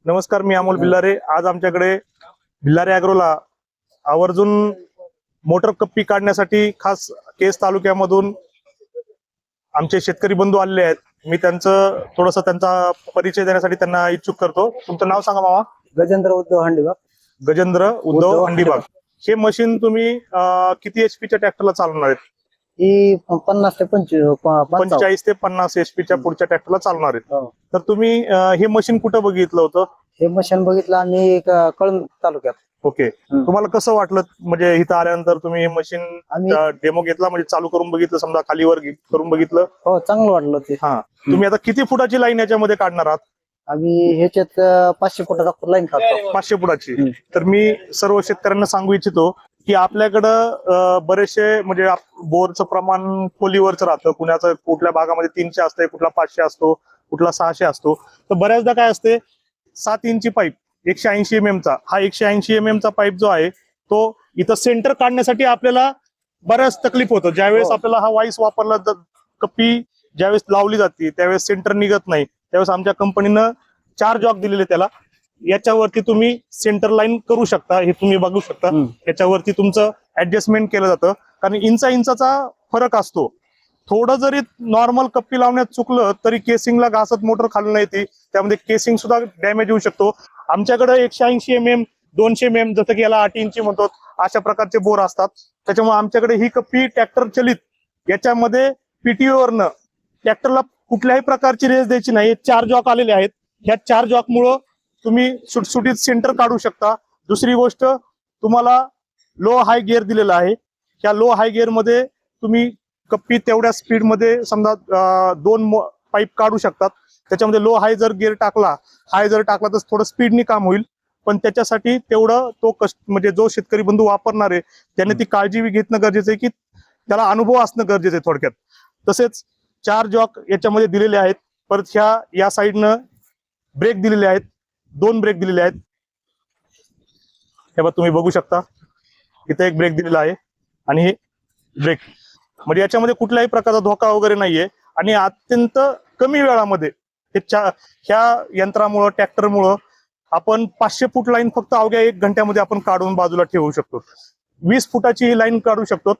नमस्कार, मी अमोल भिल्लारे. आज आमच्याकडे भिल्लारे ॲग्रोला आवर्जून मोटर कप्पी काढण्यासाठी खास केस तालुक्यामधून आमचे शेतकरी बंधू आलेले आहेत. मी त्यांचा परिचय देण्यासाठी त्यांना इच्छुक करतो. तुमचं नाव सांगा मामा. गजेंद्र उद्धव हंडीबाग. गजेंद्र उद्धव हंडीबाग. हे मशीन तुम्ही किती एचपीच्या ट्रॅक्टरला चालवणार आहेत? ही 50 ते 55. 45 ते 50 एचपीच्या पुढच्या ट्रॅक्टरला चालवणार आहेत. हो. तर तुम्ही हे मशीन कुठं बघितलं होतं? हे मशीन बघितलं आम्ही कळंब तालुक्यात. ओके. तुम्हाला कसं वाटलं, म्हणजे इथं आल्यानंतर तुम्ही हे मशीन आम्ही डेमो घेतला, म्हणजे चालू करून बघितलं, समजा खालीवर करून बघितलं? हो, चांगलं वाटलं ते. हा. तुम्ही आता किती फुटाची लाईन याच्यामध्ये काढणार आहात? आम्ही ह्याच्यात 500 फुटाचा लाईन काढतो. 500 फुटाची. तर मी सर्व शेतकऱ्यांना सांगू इच्छितो की आपल्याकडं बरेचसे म्हणजे बोरचं प्रमाण खोलीवरच राहतं. कुणाचं कुठल्या भागामध्ये 300 असते, कुठला 500 असतो, कुठला 600 असतो. तर बऱ्याचदा काय असते, 7 इंची पाईप 180 mm चा, हा 180 mm चा पाईप जो आहे तो इथं सेंटर काढण्यासाठी आपल्याला बऱ्याच तकलीफ होतं. ज्यावेळेस आपल्याला हा वाईस वापरला, कप्पी ज्यावेळेस लावली जाते त्यावेळेस सेंटर निघत नाही. त्यावेळेस आमच्या कंपनीनं 4 जॉक दिलेले त्याला. याच्यावरती तुम्ही सेंटर लाईन करू शकता. हे तुम्ही बघू शकता. याच्यावरती तुमचं ऍडजस्टमेंट केलं जातं, कारण इंचाचा फरक असतो. थोडं जरी नॉर्मल कप्पी लावण्यात चुकलं तरी केसिंगला घासत मोटर खालून येते, त्यामध्ये केसिंग सुद्धा डॅमेज होऊ शकतो. आमच्याकडे 180 mm, 200 mm, जसं की याला 8 इंची म्हणतो, अशा प्रकारचे बोर असतात. त्याच्यामुळे आमच्याकडे ही कप्पी ट्रॅक्टर चलित, याच्यामध्ये पीटीओवरनं ट्रॅक्टरला कुठल्याही प्रकारची रेस द्यायची नाही. 4 जॉक आलेले आहेत. ह्या 4 जॉक मुळे तुम्ही सुटसुटीत सेंटर काढू शकता. दुसरी गोष्ट, तुम्हाला लो हाय गिअर दिलेला आहे. ह्या लो हाय गिअर मध्ये तुम्ही कप्पी तेवढ्या स्पीड मध्ये समजा 2 पाईप काढू शकतात. त्याच्यामध्ये लो हाय जर गिअर टाकला, हाय जर टाकला तर थोडं स्पीडनी काम होईल. पण त्याच्यासाठी तेवढं म्हणजे जो शेतकरी बंधू वापरणार आहे त्याने ती काळजी घेणं गरजेचं आहे, की त्याला अनुभव असणं गरजेचं आहे थोडक्यात. तसेच 4 जॉक याच्यामध्ये दिलेले आहेत. परत या साईडनं ब्रेक दिलेले आहेत, 2 ब्रेक दिलेले आहेत. हे बघा, तुम्ही बघू शकता, इथे एक ब्रेक दिलेला आहे आणि हे ब्रेक, म्हणजे याच्यामध्ये कुठल्याही प्रकारचा धोका वगैरे नाहीये. आणि अत्यंत कमी वेळामध्ये ह्या यंत्रामुळं, ट्रॅक्टरमुळं आपण 500 फूट लाईन फक्त अवघ्या 1 घंट्यामध्ये आपण काढून बाजूला ठेवू शकतो. 20 फुटाची ही लाईन काढू शकतो.